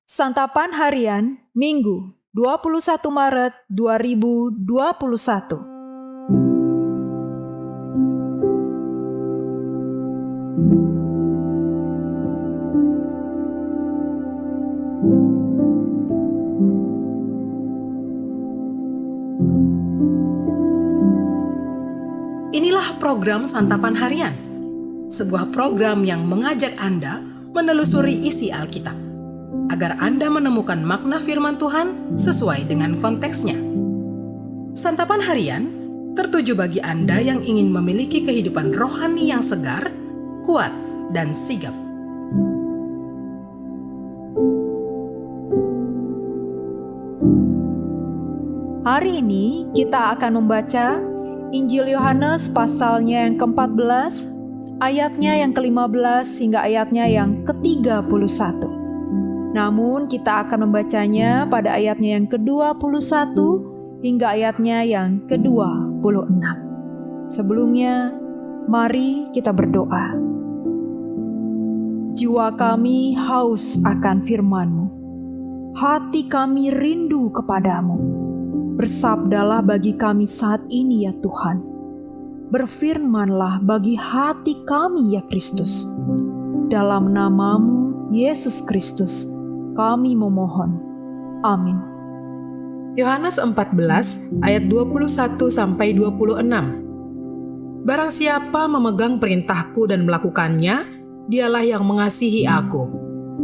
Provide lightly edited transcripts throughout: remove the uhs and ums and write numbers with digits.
Santapan Harian Minggu 21 Maret 2021. Inilah program Santapan Harian, sebuah program yang mengajak Anda menelusuri isi Alkitab, agar Anda menemukan makna firman Tuhan sesuai dengan konteksnya. Santapan Harian tertuju bagi Anda yang ingin memiliki kehidupan rohani yang segar, kuat, dan sigap. Hari ini kita akan membaca Injil Yohanes pasalnya yang ke-14, ayatnya yang ke-15 hingga ayatnya yang ke-31. Namun kita akan membacanya pada ayatnya yang ke-21 hingga ayatnya yang ke-26. Sebelumnya, mari kita berdoa. Jiwa kami haus akan firman-Mu. Hati kami rindu kepadamu. Bersabdalah bagi kami saat ini ya Tuhan. Berfirmanlah bagi hati kami ya Kristus. Dalam nama-Mu, Yesus Kristus, kami memohon. Amin. Yohanes 14 ayat 21-26. Barang siapa memegang perintahku dan melakukannya, dialah yang mengasihi aku.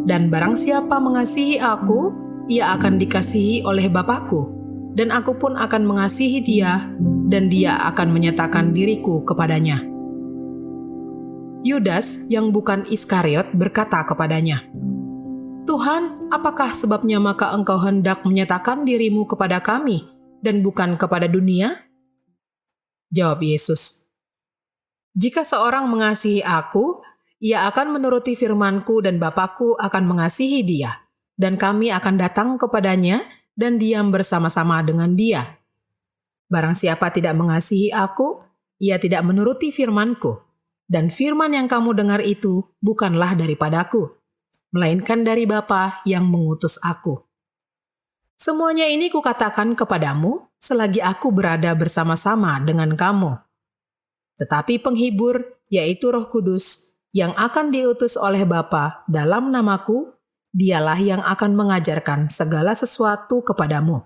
Dan barang siapa mengasihi aku, ia akan dikasihi oleh Bapa-Ku. Dan aku pun akan mengasihi dia, dan dia akan menyatakan diriku kepadanya. Yudas yang bukan Iskariot berkata kepadanya, Tuhan, apakah sebabnya maka engkau hendak menyatakan dirimu kepada kami, dan bukan kepada dunia? Jawab Yesus, jika seorang mengasihi aku, ia akan menuruti firman-Ku dan Bapa-Ku akan mengasihi dia, dan kami akan datang kepadanya, dan diam bersama-sama dengan dia. Barang siapa tidak mengasihi aku, ia tidak menuruti firman-Ku, dan firman yang kamu dengar itu bukanlah daripadaku, melainkan dari Bapa yang mengutus aku. Semuanya ini kukatakan kepadamu selagi aku berada bersama-sama dengan kamu. Tetapi penghibur, yaitu Roh Kudus, yang akan diutus oleh Bapa dalam namaku, dialah yang akan mengajarkan segala sesuatu kepadamu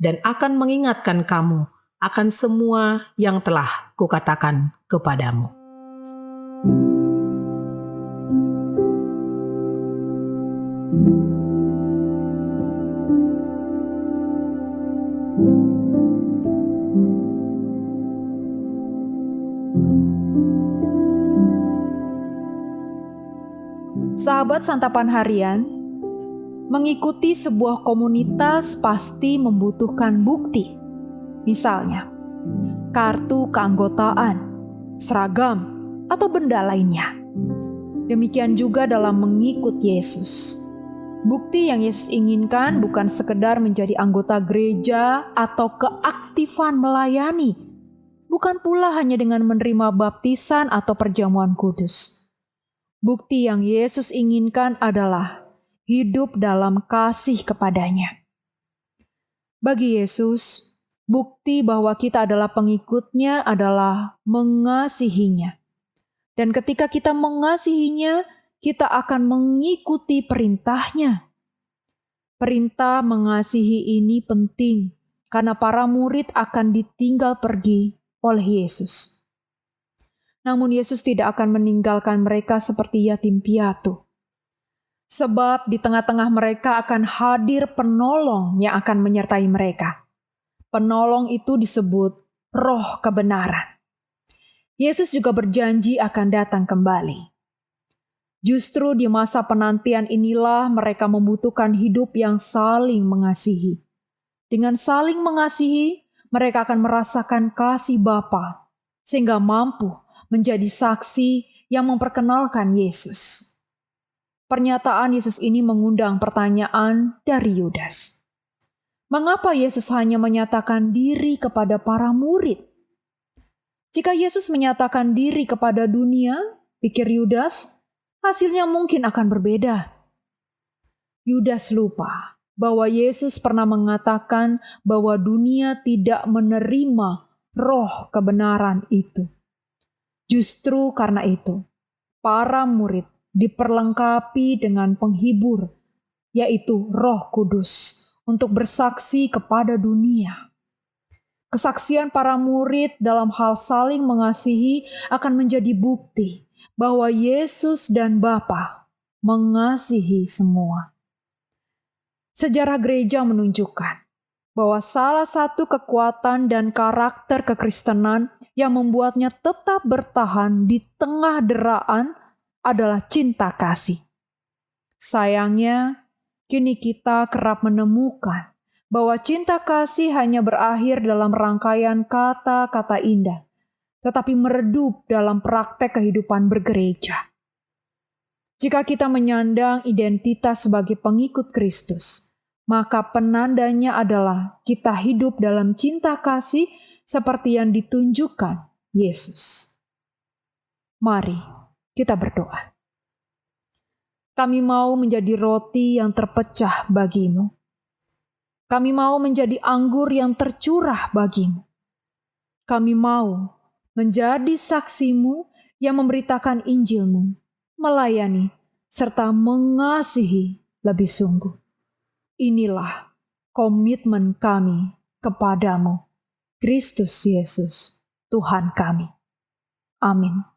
dan akan mengingatkan kamu akan semua yang telah kukatakan kepadamu. Sahabat Santapan Harian, mengikuti sebuah komunitas pasti membutuhkan bukti. Misalnya, kartu keanggotaan, seragam, atau benda lainnya. Demikian juga dalam mengikut Yesus. Bukti yang Yesus inginkan bukan sekedar menjadi anggota gereja atau keaktifan melayani. Bukan pula hanya dengan menerima baptisan atau perjamuan kudus. Bukti yang Yesus inginkan adalah hidup dalam kasih kepadanya. Bagi Yesus, bukti bahwa kita adalah pengikutnya adalah mengasihinya. Dan ketika kita mengasihinya, kita akan mengikuti perintahnya. Perintah mengasihi ini penting karena para murid akan ditinggal pergi oleh Yesus. Namun Yesus tidak akan meninggalkan mereka seperti yatim piatu. Sebab di tengah-tengah mereka akan hadir penolong yang akan menyertai mereka. Penolong itu disebut Roh Kebenaran. Yesus juga berjanji akan datang kembali. Justru di masa penantian inilah mereka membutuhkan hidup yang saling mengasihi. Dengan saling mengasihi, mereka akan merasakan kasih Bapa, sehingga mampu menjadi saksi yang memperkenalkan Yesus. Pernyataan Yesus ini mengundang pertanyaan dari Yudas. Mengapa Yesus hanya menyatakan diri kepada para murid? Jika Yesus menyatakan diri kepada dunia, pikir Yudas, hasilnya mungkin akan berbeda. Yudas lupa bahwa Yesus pernah mengatakan bahwa dunia tidak menerima roh kebenaran itu. Justru karena itu, para murid diperlengkapi dengan penghibur, yaitu Roh Kudus, untuk bersaksi kepada dunia. Kesaksian para murid dalam hal saling mengasihi akan menjadi bukti bahwa Yesus dan Bapa mengasihi semua. Sejarah gereja menunjukkan bahwa salah satu kekuatan dan karakter kekristenan yang membuatnya tetap bertahan di tengah deraan adalah cinta kasih. Sayangnya, kini kita kerap menemukan bahwa cinta kasih hanya berakhir dalam rangkaian kata-kata indah, tetapi meredup dalam praktek kehidupan bergereja. Jika kita menyandang identitas sebagai pengikut Kristus, maka penandanya adalah kita hidup dalam cinta kasih seperti yang ditunjukkan Yesus. Mari kita berdoa. Kami mau menjadi roti yang terpecah bagimu. Kami mau menjadi anggur yang tercurah bagimu. Kami mau menjadi saksimu yang memberitakan Injilmu, melayani, serta mengasihi lebih sungguh. Inilah komitmen kami kepadamu, Kristus Yesus, Tuhan kami. Amin.